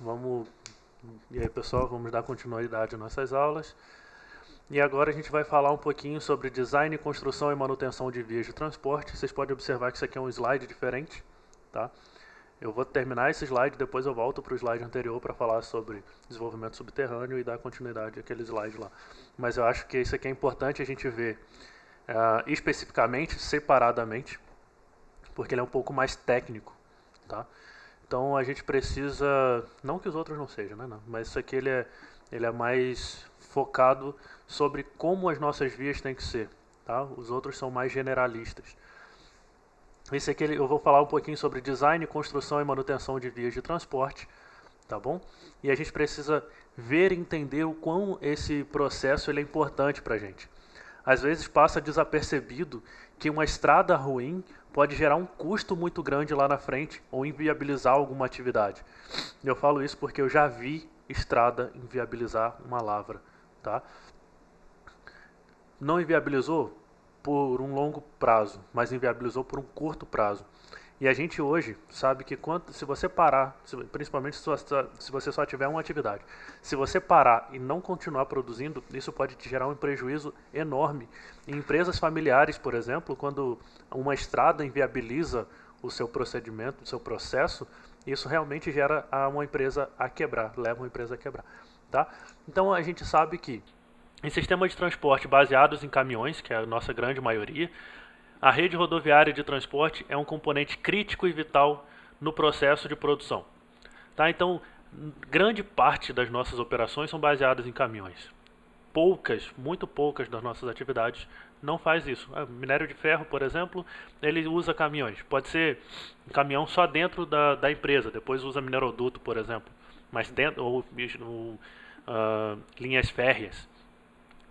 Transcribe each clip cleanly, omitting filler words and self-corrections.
Vamos. E aí, pessoal, vamos dar continuidade às nossas aulas. E agora a gente vai falar um pouquinho sobre design, construção e manutenção de vias de transporte. Vocês podem observar que isso aqui é um slide diferente, tá? Eu vou terminar esse slide, depois eu volto para o slide anterior para falar sobre desenvolvimento subterrâneo e dar continuidade àquele slide lá. Mas eu acho que isso aqui é importante a gente ver especificamente, separadamente, porque ele é um pouco mais técnico, tá? Então a gente precisa, não que os outros não sejam, né? Não, mas isso aqui ele é mais focado sobre como as nossas vias têm que ser, tá? Os outros são mais generalistas. Esse aqui eu vou falar um pouquinho sobre design, construção e manutenção de vias de transporte, tá bom? E a gente precisa ver e entender o quão esse processo ele é importante para a gente. Às vezes passa desapercebido que uma estrada ruim pode gerar um custo muito grande lá na frente ou inviabilizar alguma atividade. Eu falo isso porque eu já vi estrada inviabilizar uma lavra, tá? Não inviabilizou por um longo prazo, mas inviabilizou por um curto prazo. E a gente hoje sabe que se você parar, principalmente se você só tiver uma atividade, se você parar e não continuar produzindo, isso pode te gerar um prejuízo enorme. Em empresas familiares, por exemplo, quando uma estrada inviabiliza o seu procedimento, o seu processo, isso realmente gera uma empresa a quebrar, leva uma empresa a quebrar. Tá? Então a gente sabe que em sistemas de transporte baseados em caminhões, que é a nossa grande maioria, a rede rodoviária de transporte é um componente crítico e vital no processo de produção. Tá? Então, grande parte das nossas operações são baseadas em caminhões. Poucas, muito poucas das nossas atividades não faz isso. Minério de ferro, por exemplo, ele usa caminhões. Pode ser um caminhão só dentro da empresa, depois usa mineroduto, por exemplo, mas dentro ou linhas férreas,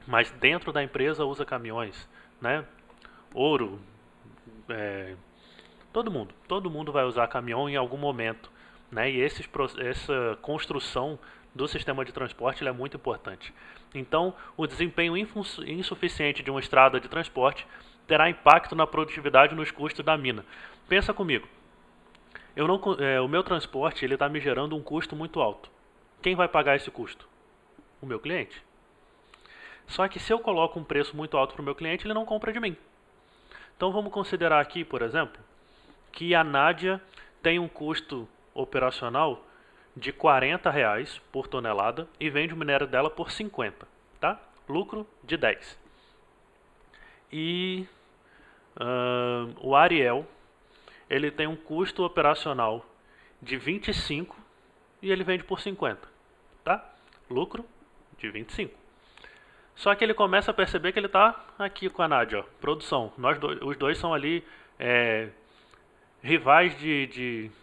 mas dentro da empresa usa caminhões, né? Ouro, todo mundo vai usar caminhão em algum momento, né? E essa construção do sistema de transporte é muito importante. Então, o desempenho insuficiente de uma estrada de transporte terá impacto na produtividade e nos custos da mina. Pensa comigo, o meu transporte está me gerando um custo muito alto. Quem vai pagar esse custo? O meu cliente. Só que se eu coloco um preço muito alto para o meu cliente, ele não compra de mim. Então vamos considerar aqui, por exemplo, que a Nádia tem um custo operacional de R$ 40 por tonelada e vende o minério dela por 50, tá? Lucro de 10. E o Ariel, ele tem um custo operacional de 25 e ele vende por 50, tá? Lucro de 25. Só que ele começa a perceber que ele está aqui com a Nádia, ó, produção. Os dois são ali rivais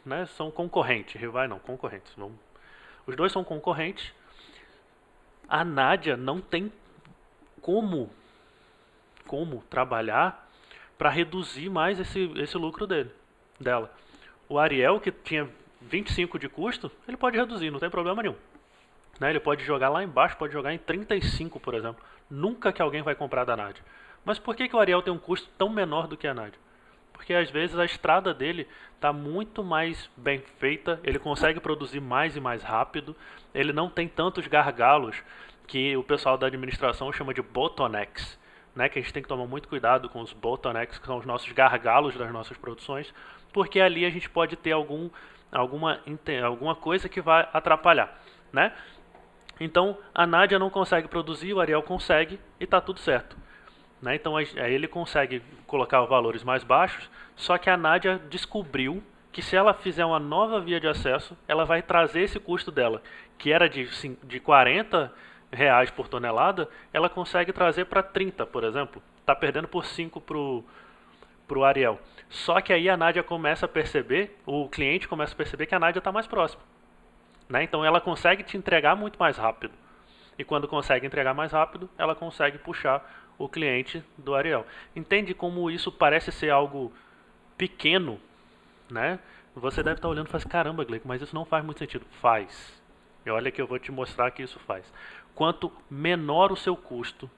né, são concorrentes, rivais não, concorrentes. Os dois são concorrentes. A Nádia não tem como trabalhar para reduzir mais esse lucro dela. O Ariel, que tinha 25 de custo, ele pode reduzir, não tem problema nenhum. Né? Ele pode jogar lá embaixo, pode jogar em 35, por exemplo. Nunca que alguém vai comprar da Nádia. Mas por que o Ariel tem um custo tão menor do que a Nádia? Porque às vezes a estrada dele está muito mais bem feita, ele consegue produzir mais e mais rápido, ele não tem tantos gargalos que o pessoal da administração chama de bottlenecks, né? Que a gente tem que tomar muito cuidado com os bottlenecks, que são os nossos gargalos das nossas produções, porque ali a gente pode ter alguma coisa que vai atrapalhar, né? Então a Nádia não consegue produzir, o Ariel consegue e está tudo certo. Né? Então aí ele consegue colocar valores mais baixos, só que a Nádia descobriu que se ela fizer uma nova via de acesso, ela vai trazer esse custo dela, que era de R$ 40 por tonelada, ela consegue trazer para 30, por exemplo. Está perdendo por 5 pro Ariel. Só que aí a Nádia começa a perceber, o cliente começa a perceber que a Nádia está mais próxima. Né? Então ela consegue te entregar muito mais rápido. E quando consegue entregar mais rápido, ela consegue puxar o cliente do Ariel. Entende como isso parece ser algo pequeno, né? Você deve estar olhando e falar assim, caramba, Gleico, mas isso não faz muito sentido. Faz. E olha que eu vou te mostrar que isso faz. Quanto menor o seu custo,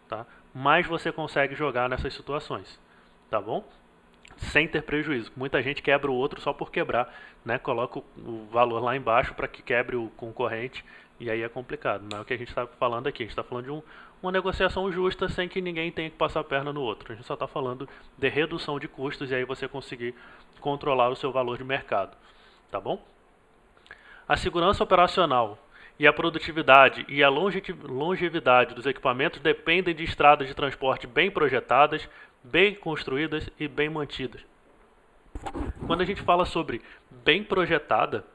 tá? Mais você consegue jogar nessas situações, tá bom? sem ter prejuízo. Muita gente quebra o outro só por quebrar, né? Coloca o valor lá embaixo para que quebre o concorrente e aí é complicado. Não é o que a gente está falando aqui. A gente está falando de uma negociação justa sem que ninguém tenha que passar a perna no outro. A gente só está falando de redução de custos e aí você conseguir controlar o seu valor de mercado, tá bom? A segurança operacional e a produtividade e a longevidade dos equipamentos dependem de estradas de transporte bem projetadas, bem construídas e bem mantidas. Quando a gente fala sobre bem projetada,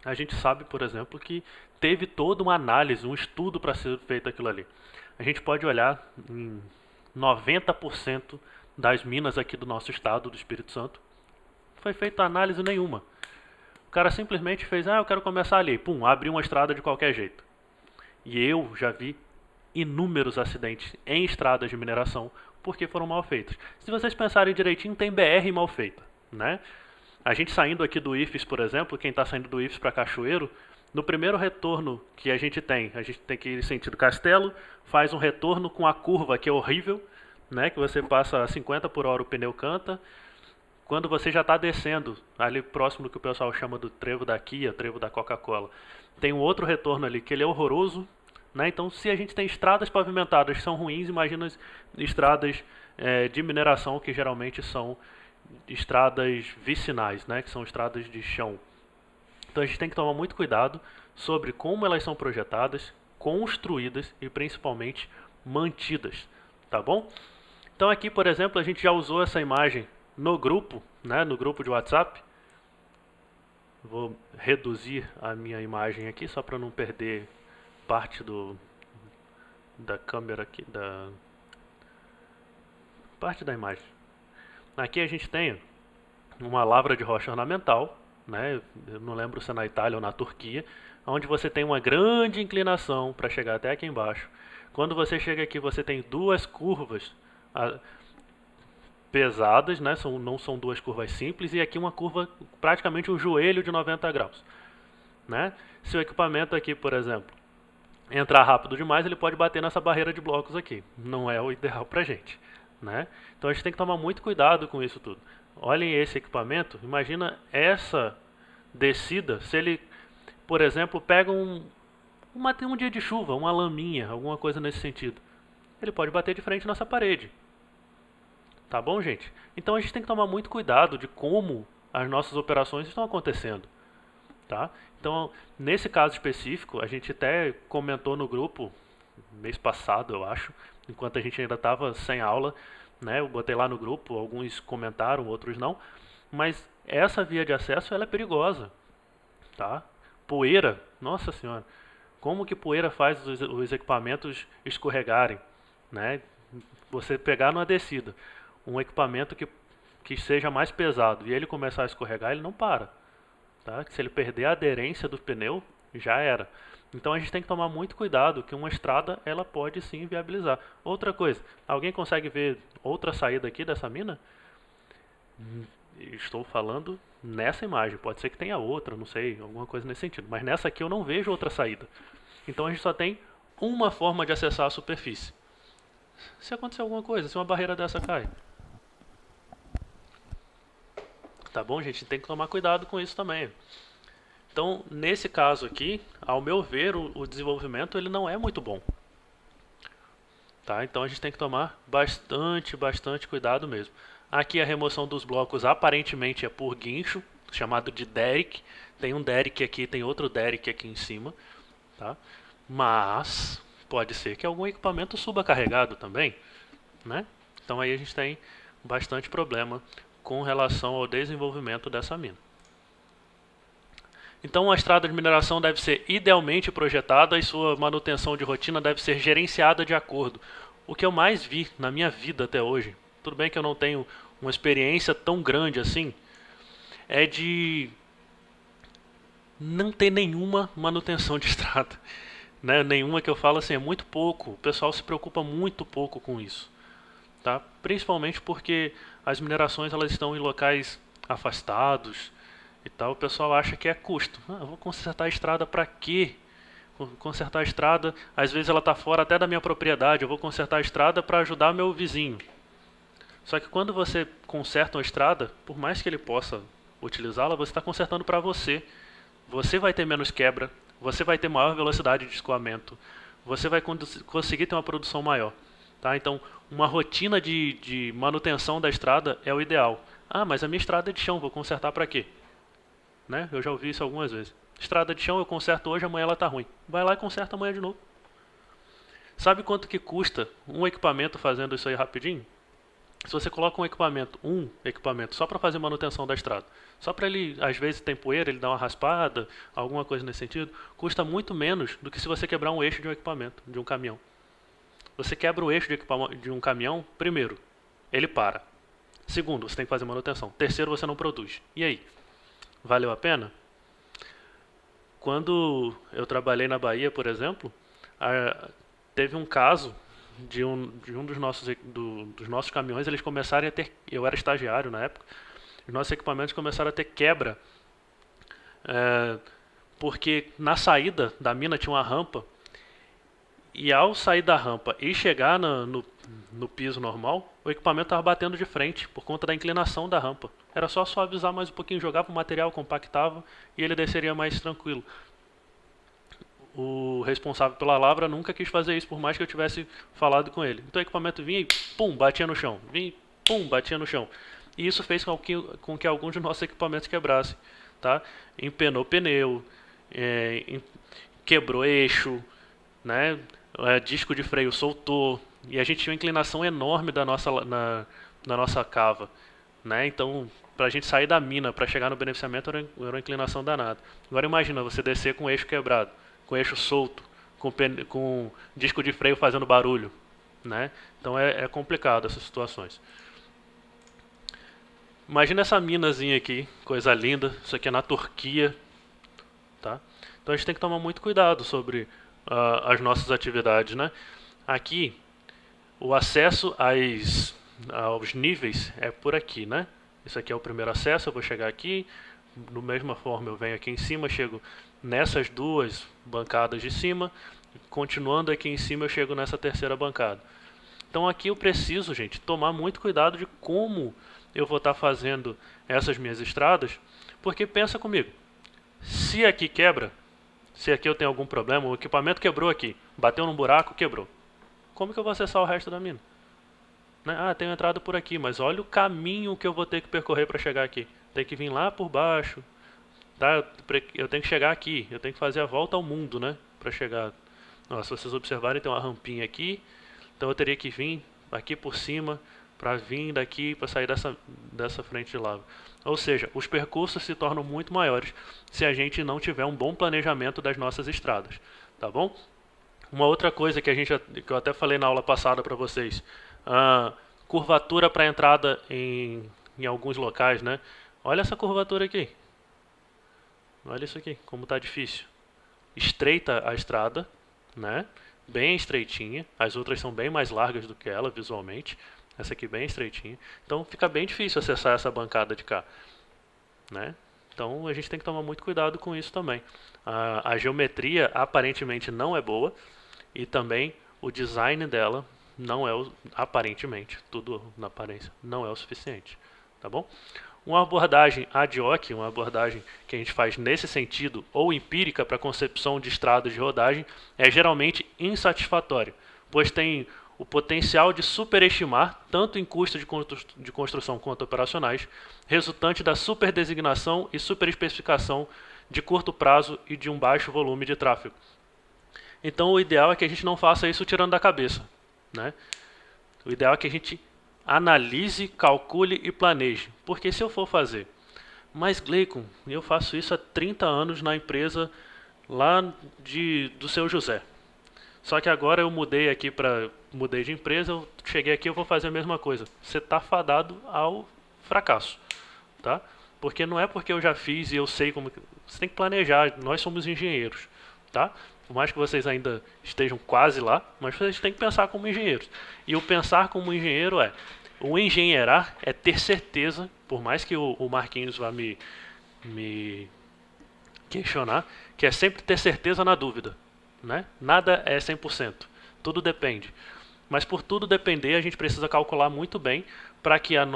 a gente sabe, por exemplo, que teve toda uma análise, um estudo para ser feito aquilo ali. A gente pode olhar em 90% das minas aqui do nosso estado, do Espírito Santo, não foi feita análise nenhuma. O cara simplesmente fez, eu quero começar ali, pum, abriu uma estrada de qualquer jeito. E eu já vi inúmeros acidentes em estradas de mineração porque foram mal feitas. Se vocês pensarem direitinho, tem BR mal feita, né? A gente saindo aqui do IFES, por exemplo, quem está saindo do IFES para Cachoeiro, no primeiro retorno que a gente tem que ir sentido Castelo, faz um retorno com a curva que é horrível, né? Que você passa a 50 por hora, o pneu canta. Quando você já está descendo, ali próximo do que o pessoal chama do trevo da Kia, trevo da Coca-Cola, tem um outro retorno ali que ele é horroroso, né? Então, se a gente tem estradas pavimentadas que são ruins, imagina as estradas de mineração que geralmente são estradas vicinais, né? Que são estradas de chão. Então, a gente tem que tomar muito cuidado sobre como elas são projetadas, construídas e principalmente mantidas, tá bom? Então, aqui, por exemplo, a gente já usou essa imagem no grupo, né? No grupo de WhatsApp. Vou reduzir a minha imagem aqui só para não perder parte da câmera aqui, da parte da imagem. Aqui a gente tem uma lavra de rocha ornamental, né? Eu não lembro se é na Itália ou na Turquia, onde você tem uma grande inclinação para chegar até aqui embaixo. Quando você chega aqui, você tem duas curvas pesadas, né? Não são duas curvas simples, e aqui uma curva, praticamente um joelho de 90 graus, né? Se o equipamento aqui, por exemplo, entrar rápido demais, ele pode bater nessa barreira de blocos aqui. Não é o ideal pra gente, né? Então a gente tem que tomar muito cuidado com isso tudo. Olhem esse equipamento, imagina essa descida, se ele, por exemplo, pega um dia de chuva, uma laminha, alguma coisa nesse sentido. Ele pode bater de frente nessa parede. Tá bom, gente? Então a gente tem que tomar muito cuidado de como as nossas operações estão acontecendo. Tá? Então, nesse caso específico, a gente até comentou no grupo, mês passado, eu acho, enquanto a gente ainda estava sem aula, né? Eu botei lá no grupo, alguns comentaram, outros não, mas essa via de acesso ela é perigosa, tá? Poeira, nossa senhora, como que poeira faz os equipamentos escorregarem, né? Você pegar numa descida, um equipamento que seja mais pesado e ele começar a escorregar, ele não para. Tá? Se ele perder a aderência do pneu, já era. Então a gente tem que tomar muito cuidado que uma estrada ela pode sim viabilizar. Outra coisa, alguém consegue ver outra saída aqui dessa mina? Estou falando nessa imagem, pode ser que tenha outra, não sei, alguma coisa nesse sentido. Mas nessa aqui eu não vejo outra saída. Então a gente só tem uma forma de acessar a superfície. Se acontecer alguma coisa, se uma barreira dessa cai. Tá bom, gente? Tem que tomar cuidado com isso também. Então, nesse caso aqui, ao meu ver, o desenvolvimento ele não é muito bom. Tá? Então a gente tem que tomar bastante cuidado mesmo. Aqui a remoção dos blocos aparentemente é por guincho, chamado de derrick. Tem um derrick aqui, tem outro derrick aqui em cima. Tá? Mas pode ser que algum equipamento suba carregado também, né? Então aí a gente tem bastante problema com relação ao desenvolvimento dessa mina. Então a estrada de mineração deve ser idealmente projetada e sua manutenção de rotina deve ser gerenciada de acordo. O que eu mais vi na minha vida até hoje, tudo bem que eu não tenho uma experiência tão grande assim, é de não ter nenhuma manutenção de estrada. Né? Nenhuma que eu falo assim, é muito pouco. O pessoal se preocupa muito pouco com isso. Tá? Principalmente porque as minerações elas estão em locais afastados e tal. O pessoal acha que é custo. Eu vou consertar a estrada para quê? Consertar a estrada, às vezes ela está fora até da minha propriedade. Eu vou consertar a estrada para ajudar meu vizinho. Só que quando você conserta uma estrada, por mais que ele possa utilizá-la, você está consertando para você. Você vai ter menos quebra, você vai ter maior velocidade de escoamento, você vai conseguir ter uma produção maior. Tá? Então, uma rotina de manutenção da estrada é o ideal. Ah, mas a minha estrada é de chão, vou consertar para quê? Né? Eu já ouvi isso algumas vezes. Estrada de chão eu conserto hoje, amanhã ela está ruim. Vai lá e conserta amanhã de novo. Sabe quanto que custa um equipamento fazendo isso aí rapidinho? Se você coloca um equipamento só para fazer manutenção da estrada, só para ele, às vezes tem poeira, ele dá uma raspada, alguma coisa nesse sentido, custa muito menos do que se você quebrar um eixo de um equipamento, de um caminhão. Você quebra o eixo de um caminhão, primeiro, ele para. Segundo, você tem que fazer manutenção. Terceiro, você não produz. E aí? Valeu a pena? Quando eu trabalhei na Bahia, por exemplo, teve um caso de um dos nossos caminhões, eles começaram a ter, eu era estagiário na época, os nossos equipamentos começaram a ter quebra, é, porque na saída da mina tinha uma rampa, e ao sair da rampa e chegar no piso normal, o equipamento estava batendo de frente por conta da inclinação da rampa. Era só suavizar mais um pouquinho, jogava o material, compactava e ele desceria mais tranquilo. O responsável pela lavra nunca quis fazer isso, por mais que eu tivesse falado com ele. Então o equipamento vinha e pum, batia no chão. Vinha e pum, batia no chão. E isso fez com que alguns dos nossos equipamentos quebrassem. Tá? Empenou pneu, quebrou eixo, né? Disco de freio soltou. E a gente tinha uma inclinação enorme na nossa cava. Né? Então, para a gente sair da mina para chegar no beneficiamento era uma inclinação danada. Agora imagina você descer com o eixo quebrado, com o eixo solto, com disco de freio fazendo barulho. Né? Então é complicado essas situações. Imagina essa minazinha aqui, coisa linda. Isso aqui é na Turquia. Tá? Então a gente tem que tomar muito cuidado sobre as nossas atividades. Né? Aqui, o acesso aos níveis é por aqui, né? Isso aqui é o primeiro acesso, eu vou chegar aqui, da mesma forma eu venho aqui em cima, chego nessas duas bancadas de cima, continuando aqui em cima eu chego nessa terceira bancada. Então aqui eu preciso, gente, tomar muito cuidado de como eu vou estar fazendo essas minhas estradas, porque pensa comigo, se aqui quebra, se aqui eu tenho algum problema, o equipamento quebrou aqui, bateu num buraco, quebrou. Como que eu vou acessar o resto da mina? Né? Ah, tenho entrada por aqui, mas olha o caminho que eu vou ter que percorrer para chegar aqui. Tem que vir lá por baixo, tá? Eu tenho que chegar aqui, eu tenho que fazer a volta ao mundo, né? Para chegar. Se vocês observarem, tem uma rampinha aqui, então eu teria que vir aqui por cima para vir daqui para sair dessa frente de lava. Ou seja, os percursos se tornam muito maiores se a gente não tiver um bom planejamento das nossas estradas, tá bom? Uma outra coisa que eu até falei na aula passada para vocês, curvatura para entrada em alguns locais, né? Olha essa curvatura aqui. Olha isso aqui, como está difícil. Estreita a estrada, né? Bem estreitinha. As outras são bem mais largas do que ela visualmente. Essa aqui bem estreitinha. Então fica bem difícil acessar essa bancada de cá, né? Então a gente tem que tomar muito cuidado com isso também. A geometria aparentemente não é boa e também o design dela não é aparentemente, tudo na aparência, não é o suficiente, tá bom? Uma abordagem ad hoc, uma abordagem que a gente faz nesse sentido, ou empírica para a concepção de estradas de rodagem, é geralmente insatisfatória, pois tem o potencial de superestimar, tanto em custos de construção quanto operacionais, resultante da superdesignação e superespecificação de curto prazo e de um baixo volume de tráfego. Então o ideal é que a gente não faça isso tirando da cabeça, né? O ideal é que a gente analise, calcule e planeje. Porque se eu for fazer, mas Gleicon, eu faço isso há 30 anos na empresa lá do Seu José. Só que agora eu mudei de empresa, eu cheguei aqui, eu vou fazer a mesma coisa. Você está fadado ao fracasso, tá? Porque não é porque eu já fiz e eu sei como. Você tem que planejar. Nós somos engenheiros, tá? Por mais que vocês ainda estejam quase lá, mas vocês têm que pensar como engenheiros. E o pensar como engenheiro o engenheirar é ter certeza, por mais que o Marquinhos vá me questionar, que é sempre ter certeza na dúvida, né? Nada é 100%, tudo depende. Mas por tudo depender, a gente precisa calcular muito bem para que o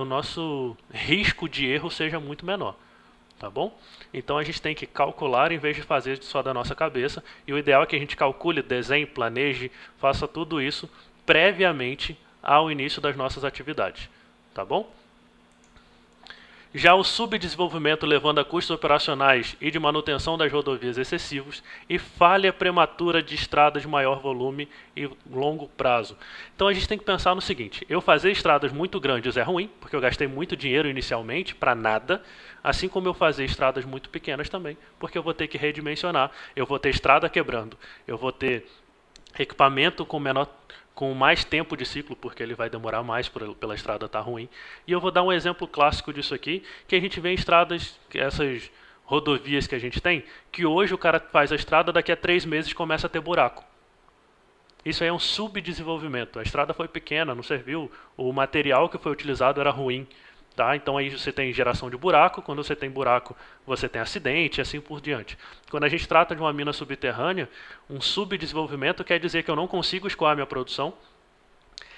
nosso risco de erro seja muito menor. Tá bom? Então a gente tem que calcular em vez de fazer só da nossa cabeça. E o ideal é que a gente calcule, desenhe, planeje, faça tudo isso previamente ao início das nossas atividades. Tá bom? Já o subdesenvolvimento levando a custos operacionais e de manutenção das rodovias excessivos e falha prematura de estradas de maior volume e longo prazo. Então a gente tem que pensar no seguinte: eu fazer estradas muito grandes é ruim, porque eu gastei muito dinheiro inicialmente para nada, assim como eu fazer estradas muito pequenas também, porque eu vou ter que redimensionar, eu vou ter estrada quebrando, eu vou ter equipamento com mais tempo de ciclo, porque ele vai demorar mais pela estrada estar ruim. E eu vou dar um exemplo clássico disso aqui, que a gente vê em estradas, essas rodovias que a gente tem, que hoje o cara faz a estrada, daqui a 3 meses começa a ter buraco. Isso aí é um subdesenvolvimento. A estrada foi pequena, não serviu, o material que foi utilizado era ruim. Tá? Então aí você tem geração de buraco, quando você tem buraco você tem acidente e assim por diante. Quando a gente trata de uma mina subterrânea, um subdesenvolvimento quer dizer que eu não consigo escoar minha produção.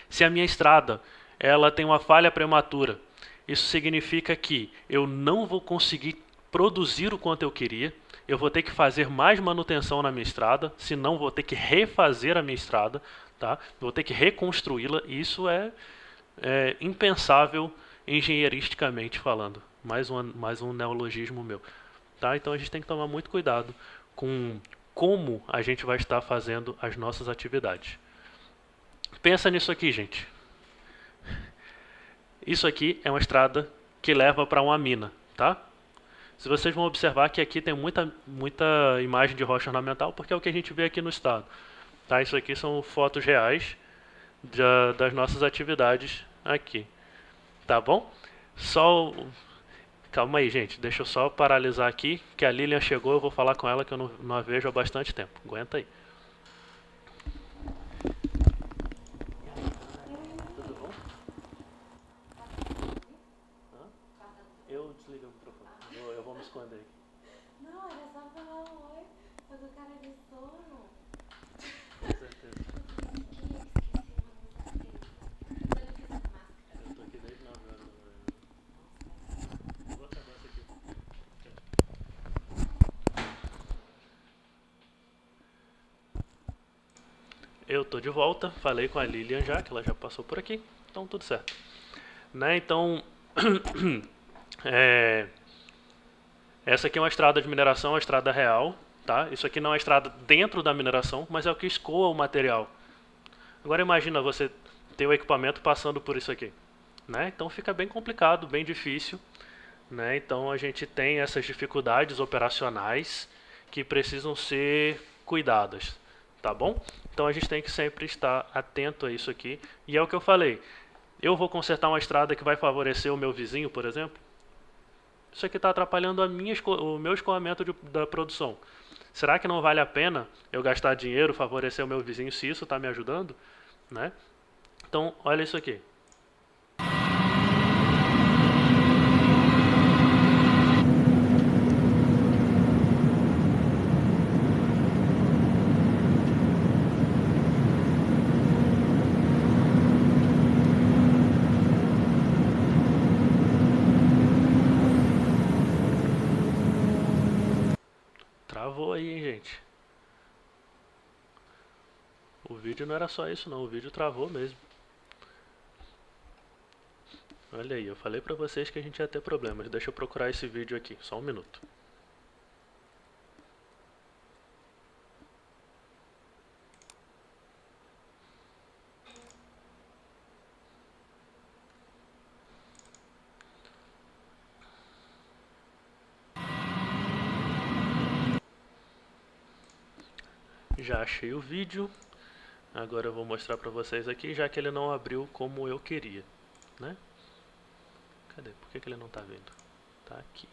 Se a minha estrada ela tem uma falha prematura, isso significa que eu não vou conseguir produzir o quanto eu queria, eu vou ter que fazer mais manutenção na minha estrada, senão vou ter que refazer a minha estrada, tá? Vou ter que reconstruí-la, e isso é impensável engenheiristicamente falando. Mais um neologismo meu. Tá? Então a gente tem que tomar muito cuidado com como a gente vai estar fazendo as nossas atividades. Pensa nisso aqui, gente. Isso aqui é uma estrada que leva para uma mina, tá? Se vocês vão observar que aqui tem muita imagem de rocha ornamental, porque é o que a gente vê aqui no estado. Tá? Isso aqui são fotos reais das nossas atividades aqui. Tá bom? Só. Calma aí, gente. Deixa eu só paralisar aqui, que a Lilian chegou, eu vou falar com ela que eu não a vejo há bastante tempo. Aguenta aí. Tudo bom? Hã? Eu desliguei o microfone. Eu vou me esconder aqui. Não, era só falar um oi. Tô com cara de sono. Com certeza. Eu tô aqui desde 9 horas da manhã. Vou acabar isso aqui. Eu tô de volta, falei com a Lilian já, que ela já passou por aqui, então tudo certo. Né? Então, é, essa aqui é uma estrada de mineração, uma estrada real, tá? Isso aqui não é estrada dentro da mineração, mas é o que escoa o material. Agora imagina você ter o equipamento passando por isso aqui, né? Então fica bem complicado, bem difícil, né? Então a gente tem essas dificuldades operacionais que precisam ser cuidadas, tá bom? Então a gente tem que sempre estar atento a isso aqui. E é o que eu falei. Eu vou consertar uma estrada que vai favorecer o meu vizinho, por exemplo. Isso aqui está atrapalhando o meu escoamento da produção. Será que não vale a pena eu gastar dinheiro, favorecer o meu vizinho se isso está me ajudando? Né? Então, olha isso aqui. Travou aí, hein, gente. O vídeo não era só isso não, o vídeo travou mesmo. Olha aí, eu falei pra vocês que a gente ia ter problemas. Deixa eu procurar esse vídeo aqui, só um minuto. Já achei o vídeo. Agora eu vou mostrar pra vocês aqui, já que ele não abriu como eu queria, né? Cadê? Por que ele não tá vendo? Tá aqui.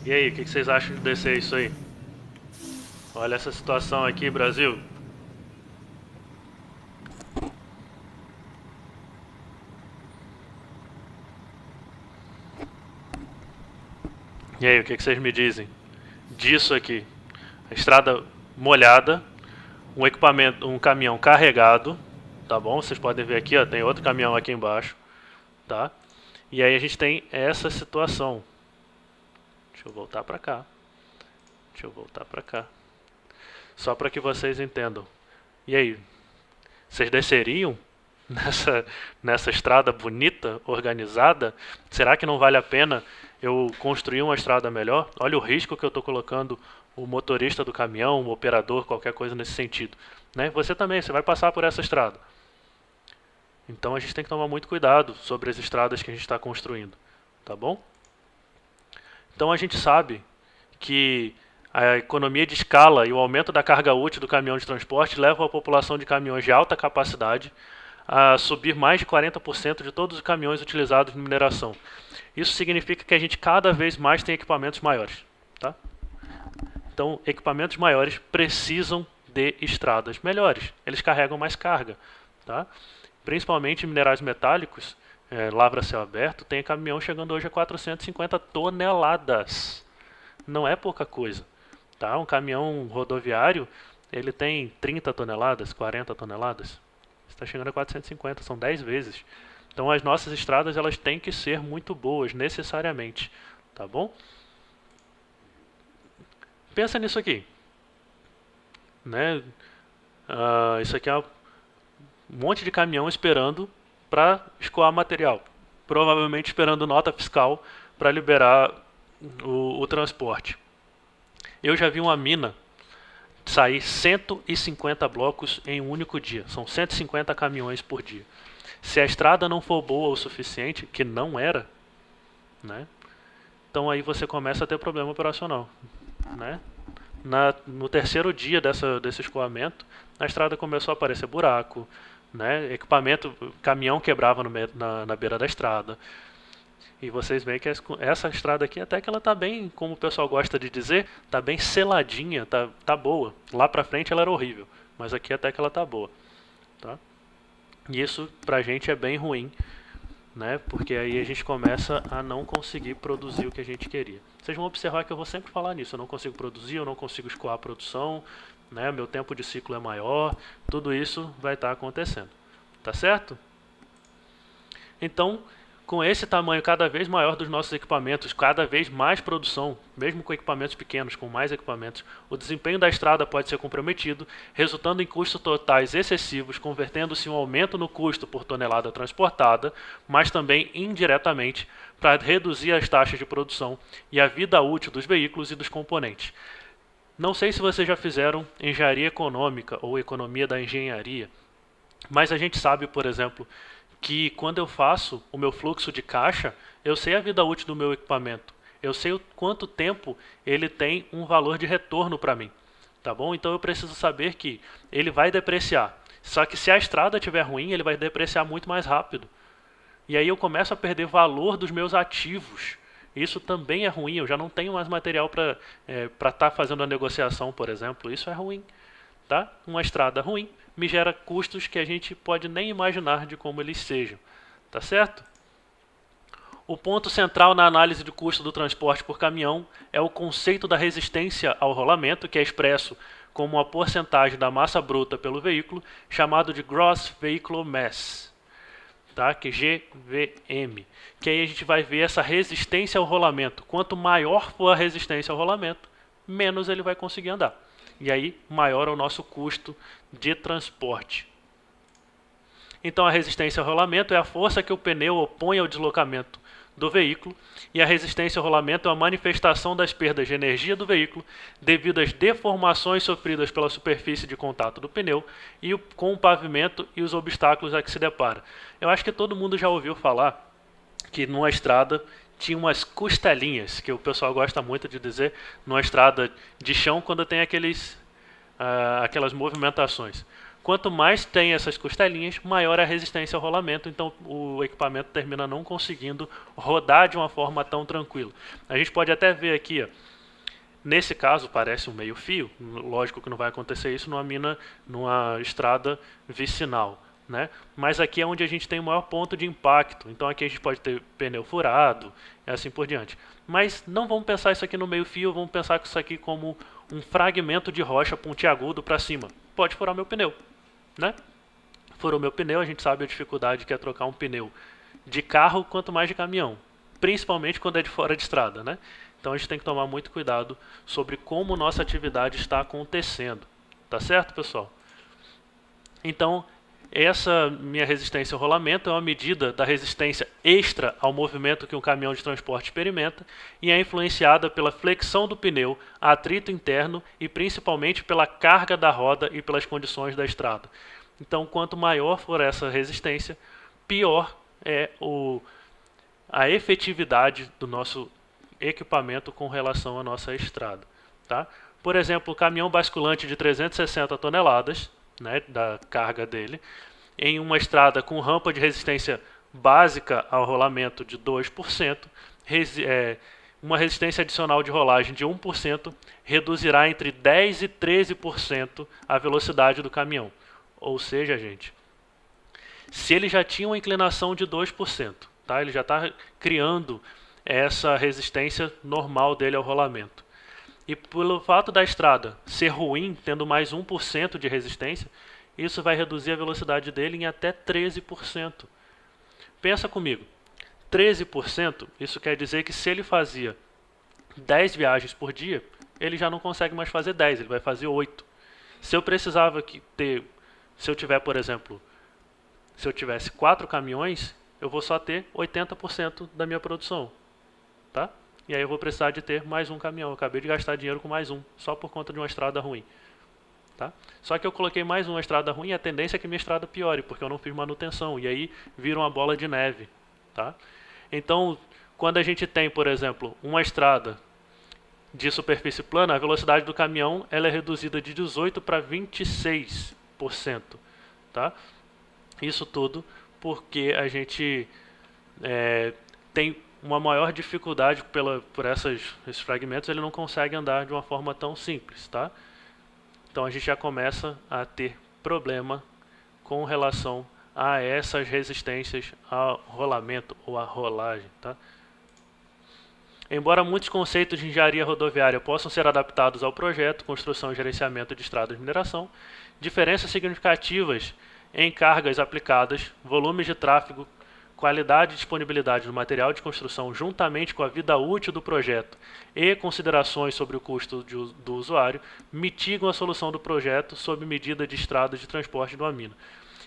E aí, o que vocês acham de descer isso aí? Olha essa situação aqui, Brasil. E aí, o que vocês me dizem disso aqui? A estrada molhada, um equipamento, um caminhão carregado, tá bom? Vocês podem ver aqui, ó, tem outro caminhão aqui embaixo, tá? E aí a gente tem essa situação. Deixa eu voltar pra cá. Deixa eu voltar pra cá. Só para que vocês entendam. E aí, vocês desceriam nessa estrada bonita, organizada? Será que não vale a pena eu construir uma estrada melhor? Olha o risco que eu estou colocando o motorista do caminhão, o operador, qualquer coisa nesse sentido. Né? Você também, você vai passar por essa estrada. Então a gente tem que tomar muito cuidado sobre as estradas que a gente está construindo. Tá bom? Então a gente sabe que a economia de escala e o aumento da carga útil do caminhão de transporte levam a população de caminhões de alta capacidade a subir mais de 40% de todos os caminhões utilizados em mineração. Isso significa que a gente cada vez mais tem equipamentos maiores. Tá? Então, equipamentos maiores precisam de estradas melhores. Eles carregam mais carga. Tá? Principalmente em minerais metálicos, lavra a céu aberto, tem caminhão chegando hoje a 450 toneladas. Não é pouca coisa. Tá? Um caminhão rodoviário, ele tem 30 toneladas, 40 toneladas. Está chegando a 450, são 10 vezes. Então as nossas estradas elas têm que ser muito boas, necessariamente. Tá bom? Pensa nisso aqui. Né? Isso aqui é um monte de caminhão esperando para escoar material. Provavelmente esperando nota fiscal para liberar o transporte. Eu já vi uma mina sair 150 blocos em um único dia. São 150 caminhões por dia. Se a estrada não for boa o suficiente, que não era, né? Então aí você começa a ter problema operacional, né? No terceiro dia desse escoamento, na estrada começou a aparecer buraco, né? Equipamento, caminhão quebrava na beira da estrada. E vocês veem que essa estrada aqui até que ela tá bem, como o pessoal gosta de dizer, tá bem seladinha, tá boa. Lá pra frente ela era horrível, mas aqui até que ela tá boa, tá? E isso pra gente é bem ruim, né? Porque aí a gente começa a não conseguir produzir o que a gente queria. Vocês vão observar que eu vou sempre falar nisso, eu não consigo produzir, eu não consigo escoar a produção, né? Meu tempo de ciclo é maior, tudo isso vai estar acontecendo. Tá certo? Então, com esse tamanho cada vez maior dos nossos equipamentos, cada vez mais produção, mesmo com equipamentos pequenos, com mais equipamentos, o desempenho da estrada pode ser comprometido, resultando em custos totais excessivos, convertendo-se em um aumento no custo por tonelada transportada, mas também indiretamente para reduzir as taxas de produção e a vida útil dos veículos e dos componentes. Não sei se vocês já fizeram engenharia econômica ou economia da engenharia, mas a gente sabe, por exemplo, que quando eu faço o meu fluxo de caixa, eu sei a vida útil do meu equipamento. Eu sei o quanto tempo ele tem um valor de retorno para mim. Tá bom? Então eu preciso saber que ele vai depreciar. Só que se a estrada estiver ruim, ele vai depreciar muito mais rápido. E aí eu começo a perder valor dos meus ativos. Isso também é ruim. Eu já não tenho mais material para estar fazendo a negociação, por exemplo. Isso é ruim. Tá? Uma estrada ruim me gera custos que a gente pode nem imaginar de como eles sejam. Tá certo? O ponto central na análise de custo do transporte por caminhão é o conceito da resistência ao rolamento, que é expresso como uma porcentagem da massa bruta pelo veículo, chamado de Gross Vehicle Mass, tá? Que é GVM. Que aí a gente vai ver essa resistência ao rolamento. Quanto maior for a resistência ao rolamento, menos ele vai conseguir andar. E aí, maior é o nosso custo de transporte. Então, a resistência ao rolamento é a força que o pneu opõe ao deslocamento do veículo, e a resistência ao rolamento é a manifestação das perdas de energia do veículo devido às deformações sofridas pela superfície de contato do pneu e com o pavimento e os obstáculos a que se depara. Eu acho que todo mundo já ouviu falar que numa estrada tinha umas costelinhas, que o pessoal gosta muito de dizer, numa estrada de chão quando tem aquelas movimentações. Quanto mais tem essas costelinhas, maior é a resistência ao rolamento, então o equipamento termina não conseguindo rodar de uma forma tão tranquila. A gente pode até ver aqui, ó, nesse caso parece um meio fio, lógico que não vai acontecer isso numa estrada vicinal, né? Mas aqui é onde a gente tem o maior ponto de impacto, então aqui a gente pode ter pneu furado e assim por diante. Mas não vamos pensar isso aqui no meio fio, vamos pensar isso aqui como um fragmento de rocha pontiagudo para cima. Pode furar meu pneu, né? Furou meu pneu, a gente sabe a dificuldade que é trocar um pneu de carro quanto mais de caminhão, principalmente quando é de fora de estrada, né? Então a gente tem que tomar muito cuidado sobre como nossa atividade está acontecendo, tá certo, pessoal? Então, essa minha resistência ao rolamento é uma medida da resistência extra ao movimento que um caminhão de transporte experimenta e é influenciada pela flexão do pneu, atrito interno e principalmente pela carga da roda e pelas condições da estrada. Então, quanto maior for essa resistência, pior é a efetividade do nosso equipamento com relação à nossa estrada. Tá? Por exemplo, o caminhão basculante de 360 toneladas, né, da carga dele, em uma estrada com rampa de resistência básica ao rolamento de 2%, uma resistência adicional de rolagem de 1% reduzirá entre 10% e 13% a velocidade do caminhão. Ou seja, gente, se ele já tinha uma inclinação de 2%, tá? Ele já está criando essa resistência normal dele ao rolamento. E pelo fato da estrada ser ruim, tendo mais 1% de resistência, isso vai reduzir a velocidade dele em até 13%. Pensa comigo, 13%, isso quer dizer que se ele fazia 10 viagens por dia, ele já não consegue mais fazer 10, ele vai fazer 8. Se eu precisava se eu tiver, por exemplo, se eu tivesse 4 caminhões, eu vou só ter 80% da minha produção, tá? E aí eu vou precisar de ter mais um caminhão. Eu acabei de gastar dinheiro com mais um, só por conta de uma estrada ruim. Tá? Só que eu coloquei mais uma estrada ruim e a tendência é que minha estrada piore, porque eu não fiz manutenção. E aí vira uma bola de neve. Tá? Então, quando a gente tem, por exemplo, uma estrada de superfície plana, a velocidade do caminhão ela é reduzida de 18% para 26%. Tá? Isso tudo porque a gente tem uma maior dificuldade por esses fragmentos, ele não consegue andar de uma forma tão simples, tá? Então a gente já começa a ter problema com relação a essas resistências ao rolamento ou à rolagem, tá? Embora muitos conceitos de engenharia rodoviária possam ser adaptados ao projeto, construção e gerenciamento de estradas de mineração, diferenças significativas em cargas aplicadas, volumes de tráfego, qualidade e disponibilidade do material de construção juntamente com a vida útil do projeto e considerações sobre o custo do usuário mitigam a solução do projeto sob medida de estradas de transporte do Amina.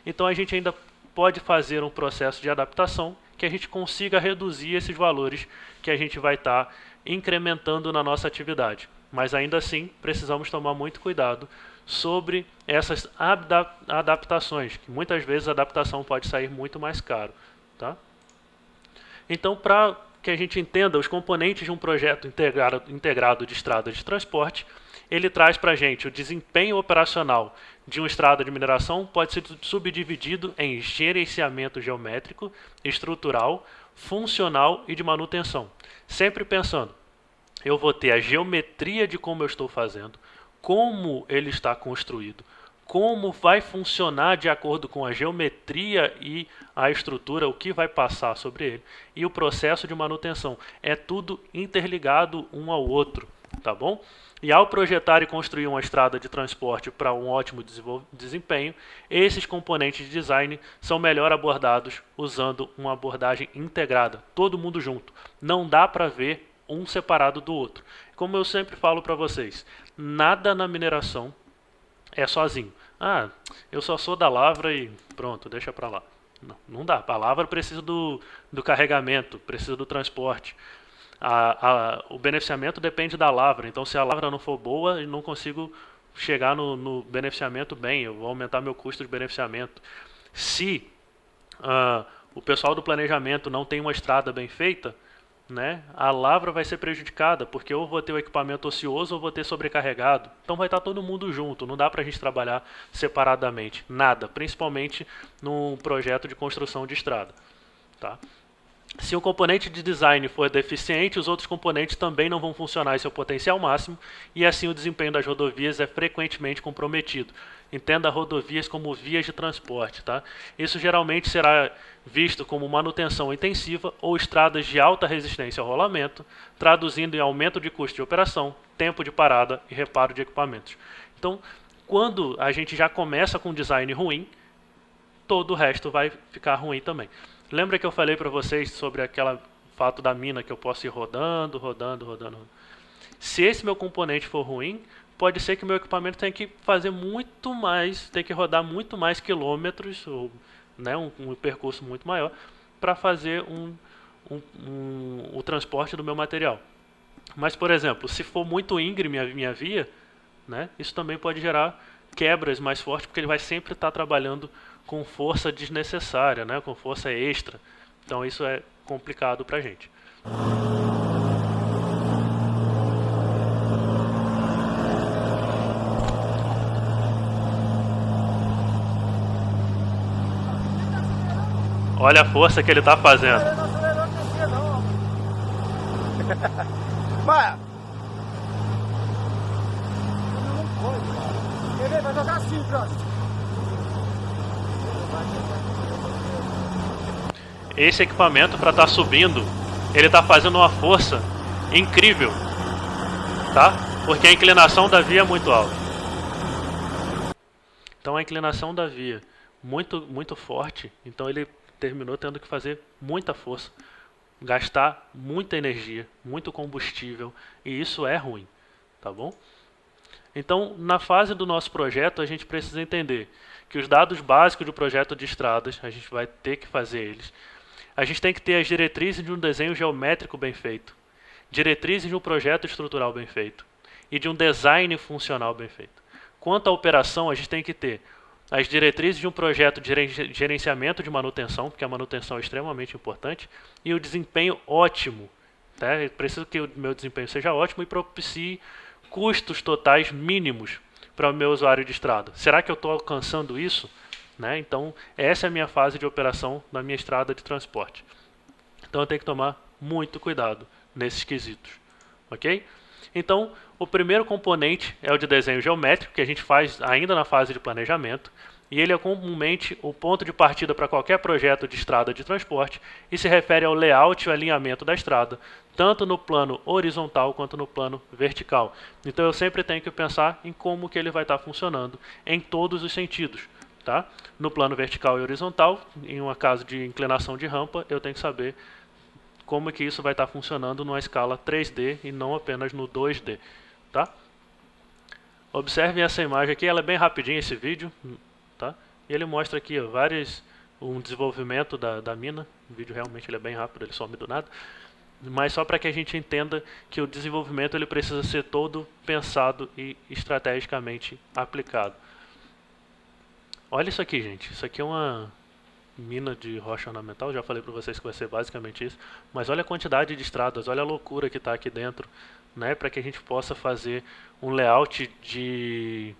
Então a gente ainda pode fazer um processo de adaptação que a gente consiga reduzir esses valores que a gente vai estar incrementando na nossa atividade. Mas ainda assim precisamos tomar muito cuidado sobre essas adaptações, que muitas vezes a adaptação pode sair muito mais caro. Tá? Então, para que a gente entenda os componentes de um projeto integrado de estrada de transporte, ele traz para a gente o desempenho operacional de uma estrada de mineração pode ser subdividido em gerenciamento geométrico, estrutural, funcional e de manutenção. Sempre pensando, eu vou ter a geometria de como eu estou fazendo, como ele está construído, como vai funcionar de acordo com a geometria e a estrutura, o que vai passar sobre ele, e o processo de manutenção. É tudo interligado um ao outro, tá bom? E ao projetar e construir uma estrada de transporte para um ótimo desempenho, esses componentes de design são melhor abordados usando uma abordagem integrada, todo mundo junto. Não dá para ver um separado do outro. Como eu sempre falo para vocês, nada na mineração é sozinho. Ah, eu só sou da lavra e pronto, deixa para lá. Não dá. A lavra precisa do carregamento, precisa do transporte. O beneficiamento depende da lavra. Então, se a lavra não for boa, eu não consigo chegar no beneficiamento bem. Eu vou aumentar meu custo de beneficiamento. Se o pessoal do planejamento não tem uma estrada bem feita, né, a lavra vai ser prejudicada, porque ou vou ter o equipamento ocioso ou vou ter sobrecarregado. Então vai estar todo mundo junto, não dá para a gente trabalhar separadamente, nada, principalmente num projeto de construção de estrada. Tá? Se o componente de design for deficiente, os outros componentes também não vão funcionar em seu potencial máximo e assim o desempenho das rodovias é frequentemente comprometido. Entenda rodovias como vias de transporte. Tá? Isso geralmente será visto como manutenção intensiva ou estradas de alta resistência ao rolamento, traduzindo em aumento de custo de operação, tempo de parada e reparo de equipamentos. Então, quando a gente já começa com um design ruim, todo o resto vai ficar ruim também. Lembra que eu falei para vocês sobre aquele fato da mina que eu posso ir rodando. Se esse meu componente for ruim, pode ser que meu equipamento tenha que fazer muito mais, tenha que rodar muito mais quilômetros, ou, né, um percurso muito maior, para fazer o transporte do meu material. Mas, por exemplo, se for muito íngreme a minha via, né, isso também pode gerar quebras mais fortes, porque ele vai sempre estar trabalhando com força desnecessária, né, com força extra. Então isso é complicado para a gente. Olha a força que ele está fazendo. Ele não acelerou descer não. Vai. Não foi. Ele vai jogar assim, Francis. Esse equipamento, para estar subindo, ele está fazendo uma força incrível, tá? Porque a inclinação da via é muito alta. Então a inclinação da via muito forte, então ele terminou tendo que fazer muita força, gastar muita energia, muito combustível, e isso é ruim, tá bom? Então, na fase do nosso projeto, a gente precisa entender que os dados básicos do projeto de estradas, a gente vai ter que fazer eles. A gente tem que ter as diretrizes de um desenho geométrico bem feito, diretrizes de um projeto estrutural bem feito e de um design funcional bem feito. Quanto à operação, a gente tem que ter as diretrizes de um projeto de gerenciamento de manutenção, porque a manutenção é extremamente importante, e o desempenho ótimo. Tá? Eu preciso que o meu desempenho seja ótimo e propicie custos totais mínimos para o meu usuário de estrada. Será que eu estou alcançando isso? Né? Então, essa é a minha fase de operação na minha estrada de transporte. Então, eu tenho que tomar muito cuidado nesses quesitos. Ok? Então, o primeiro componente é o de desenho geométrico, que a gente faz ainda na fase de planejamento, e ele é comumente o ponto de partida para qualquer projeto de estrada de transporte e se refere ao layout e ao alinhamento da estrada, tanto no plano horizontal quanto no plano vertical. Então eu sempre tenho que pensar em como que ele vai estar funcionando em todos os sentidos. Tá? No plano vertical e horizontal, em uma caso de inclinação de rampa, eu tenho que saber como é que isso vai estar funcionando numa escala 3D e não apenas no 2D. Tá? Observem essa imagem aqui, ela é bem rapidinha esse vídeo. Tá? E ele mostra aqui ó, um desenvolvimento da mina. O vídeo realmente ele é bem rápido, ele some do nada. Mas só para que a gente entenda que o desenvolvimento ele precisa ser todo pensado e estrategicamente aplicado. Olha isso aqui, gente. Isso aqui é uma mina de rocha ornamental. Já falei para vocês que vai ser basicamente isso. Mas olha a quantidade de estradas, olha a loucura que está aqui dentro, né? Para que a gente possa fazer um layout de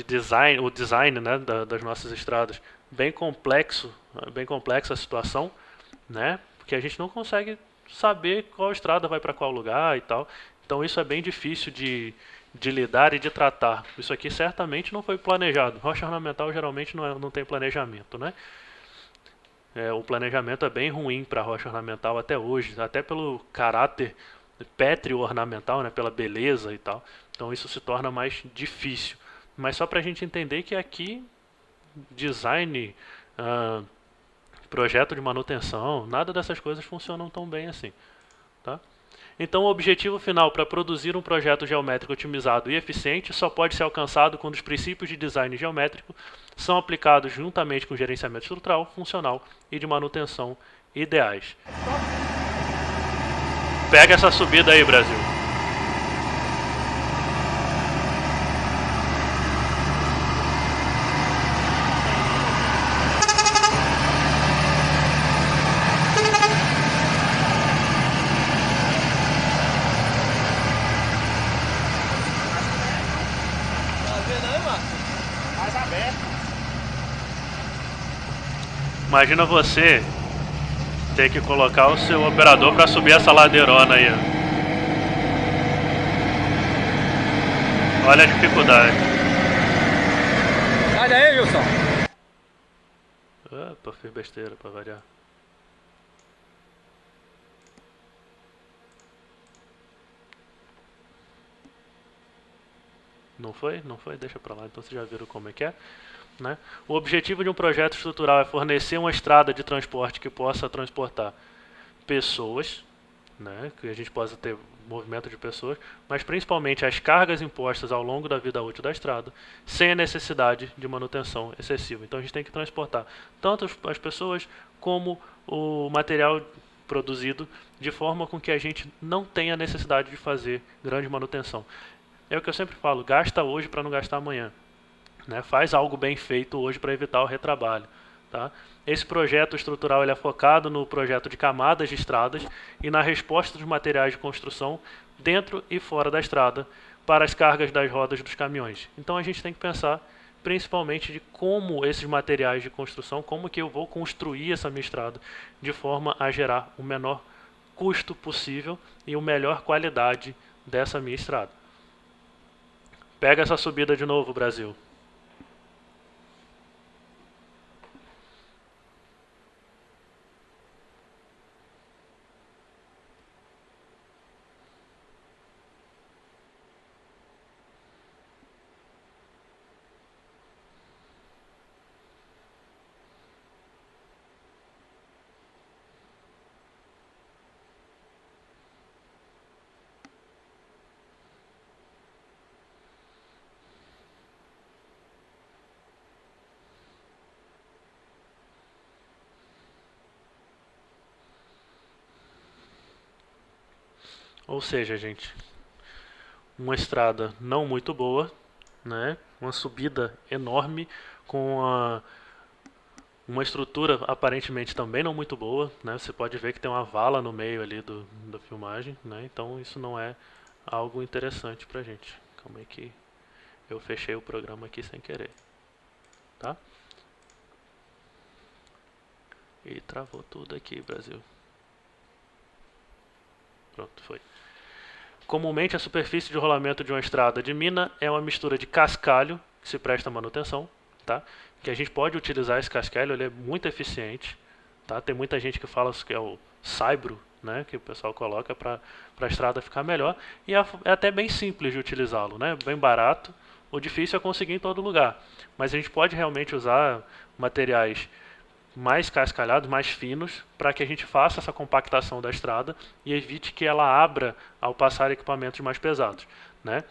design, o design, né, das nossas estradas. Bem complexa a situação, né? Porque a gente não consegue saber qual estrada vai para qual lugar e tal. Então isso é bem difícil de lidar e de tratar. Isso aqui certamente não foi planejado. Rocha ornamental geralmente não tem planejamento, né? O planejamento é bem ruim para rocha ornamental até hoje, até pelo caráter pétreo ornamental, né? Pela beleza e tal. Então isso se torna mais difícil. Mas só para a gente entender que aqui design, projeto de manutenção, nada dessas coisas funcionam tão bem assim. Tá? Então o objetivo final para produzir um projeto geométrico otimizado e eficiente só pode ser alcançado quando os princípios de design geométrico são aplicados juntamente com gerenciamento estrutural, funcional e de manutenção ideais. Pega essa subida aí, Brasil. Imagina você ter que colocar o seu operador para subir essa ladeirona aí. Olha a dificuldade. Sai daí, Wilson. Opa, fiz besteira pra variar. Não foi? Não foi? Deixa pra lá. Então vocês já viram como é que é. Né? O objetivo de um projeto estrutural é fornecer uma estrada de transporte que possa transportar pessoas, né? Que a gente possa ter movimento de pessoas, mas principalmente as cargas impostas ao longo da vida útil da estrada, sem a necessidade de manutenção excessiva. Então a gente tem que transportar tanto as pessoas como o material produzido de forma com que a gente não tenha necessidade de fazer grande manutenção. É o que eu sempre falo, gasta hoje para não gastar amanhã. Né? Faz algo bem feito hoje para evitar o retrabalho. Tá? Esse projeto estrutural ele é focado no projeto de camadas de estradas e na resposta dos materiais de construção dentro e fora da estrada para as cargas das rodas dos caminhões. Então a gente tem que pensar principalmente de como esses materiais de construção, como que eu vou construir essa minha estrada de forma a gerar o menor custo possível e a melhor qualidade dessa minha estrada. Pega essa subida de novo, Brasil. Ou seja, gente, uma estrada não muito boa, né? Uma subida enorme com uma estrutura aparentemente também não muito boa, né? Você pode ver que tem uma vala no meio ali da filmagem, né? Então isso não é algo interessante pra gente. Calma aí que eu fechei o programa aqui sem querer, tá? E travou tudo aqui, Brasil. Pronto, foi. Comumente a superfície de rolamento de uma estrada de mina é uma mistura de cascalho, que se presta à manutenção, tá? Que a gente pode utilizar esse cascalho, ele é muito eficiente, tá? Tem muita gente que fala que é o saibro, né? Que o pessoal coloca para a estrada ficar melhor, e é até bem simples de utilizá-lo, né? Bem barato. O difícil é conseguir em todo lugar, mas a gente pode realmente usar materiais mais cascalhados, mais finos, para que a gente faça essa compactação da estrada e evite que ela abra ao passar equipamentos mais pesados, né?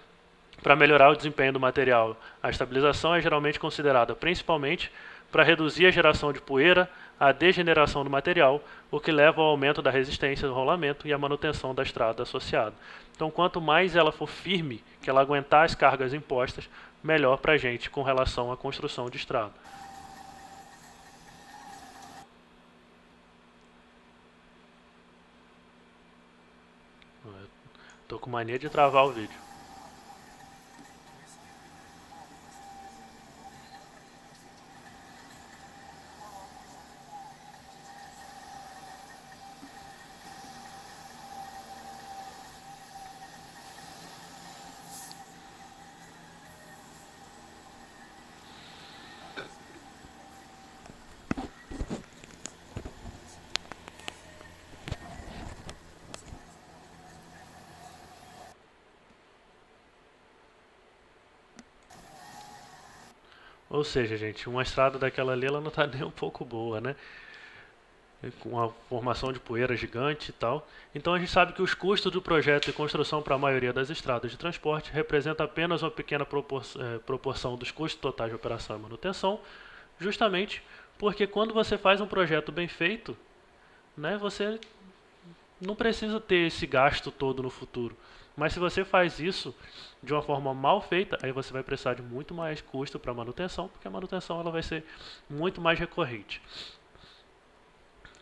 Para melhorar o desempenho do material, a estabilização é geralmente considerada principalmente para reduzir a geração de poeira, a degeneração do material, o que leva ao aumento da resistência do rolamento e a manutenção da estrada associada. Então, quanto mais ela for firme, que ela aguentar as cargas impostas, melhor para a gente com relação à construção de estrada. Tô com mania de travar o vídeo. Ou seja, gente, uma estrada daquela ali ela não está nem um pouco boa, né? Com uma formação de poeira gigante e tal. Então a gente sabe que os custos do projeto de construção para a maioria das estradas de transporte representa apenas uma pequena proporção dos custos totais de operação e manutenção, justamente porque quando você faz um projeto bem feito, né, você não precisa ter esse gasto todo no futuro. Mas se você faz isso de uma forma mal feita, aí você vai precisar de muito mais custo para manutenção, porque a manutenção ela vai ser muito mais recorrente.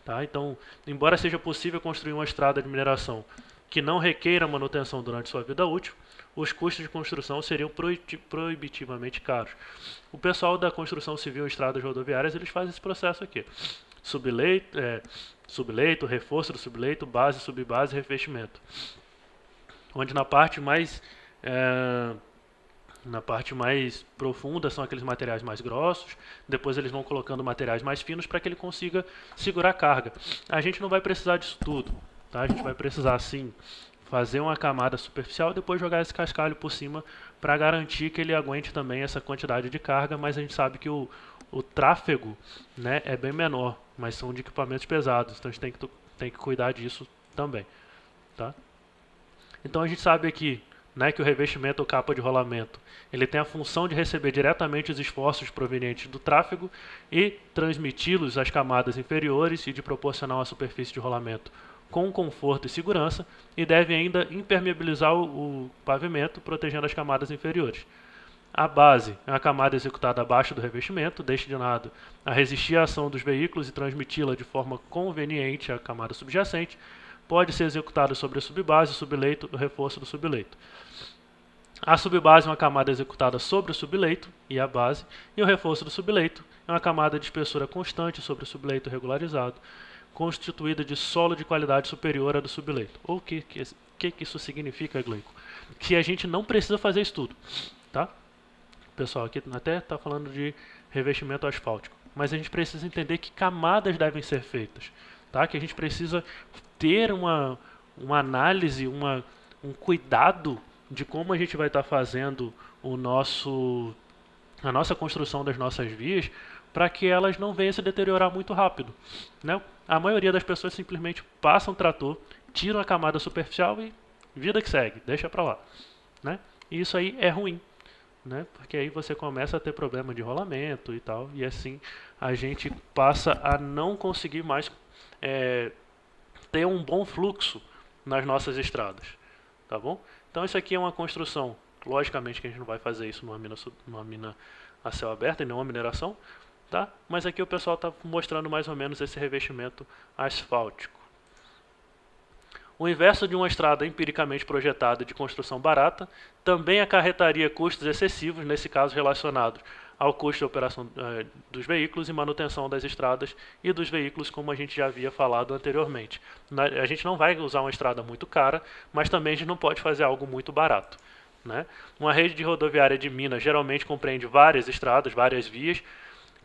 Tá? Então, embora seja possível construir uma estrada de mineração que não requeira manutenção durante sua vida útil, os custos de construção seriam proibitivamente caros. O pessoal da construção civil em estradas rodoviárias eles fazem esse processo aqui. subleito, reforço do subleito, base, subbase, revestimento. Onde na parte mais profunda são aqueles materiais mais grossos, depois eles vão colocando materiais mais finos para que ele consiga segurar a carga. A gente não vai precisar disso tudo, tá? A gente vai precisar sim fazer uma camada superficial e depois jogar esse cascalho por cima para garantir que ele aguente também essa quantidade de carga, mas a gente sabe que o tráfego, né, é bem menor, mas são de equipamentos pesados, então a gente tem que cuidar disso também, tá? Então a gente sabe aqui, né, que o revestimento ou capa de rolamento ele tem a função de receber diretamente os esforços provenientes do tráfego e transmiti-los às camadas inferiores e de proporcionar uma superfície de rolamento com conforto e segurança, e deve ainda impermeabilizar o pavimento, protegendo as camadas inferiores. A base é uma camada executada abaixo do revestimento, destinado a resistir à ação dos veículos e transmiti-la de forma conveniente à camada subjacente. Pode ser executada sobre a subbase, o subleito, o reforço do subleito. A subbase é uma camada executada sobre o subleito e a base, e o reforço do subleito é uma camada de espessura constante sobre o subleito regularizado, constituída de solo de qualidade superior à do subleito. Ou o que isso significa, Gleico? Que a gente não precisa fazer isso tudo, tá? O pessoal aqui até está falando de revestimento asfáltico, mas a gente precisa entender que camadas devem ser feitas, tá? Que a gente precisa ter uma análise, um cuidado de como a gente vai estar fazendo a nossa construção das nossas vias, para que elas não venham se deteriorar muito rápido, né? A maioria das pessoas simplesmente passam o trator, tiram a camada superficial e vida que segue, deixa para lá, né? E isso aí é ruim, né? Porque aí você começa a ter problema de rolamento e tal, e assim a gente passa a não conseguir mais ter um bom fluxo nas nossas estradas, tá bom? Então isso aqui é uma construção, logicamente que a gente não vai fazer isso numa mina a céu aberto e não uma mineração, tá? Mas aqui o pessoal está mostrando mais ou menos esse revestimento asfáltico. O inverso de uma estrada empiricamente projetada de construção barata também acarretaria custos excessivos, nesse caso relacionados ao custo de operação dos veículos e manutenção das estradas e dos veículos, como a gente já havia falado anteriormente. A gente não vai usar uma estrada muito cara, mas também a gente não pode fazer algo muito barato, né? Uma rede de rodoviária de Minas geralmente compreende várias estradas, várias vias,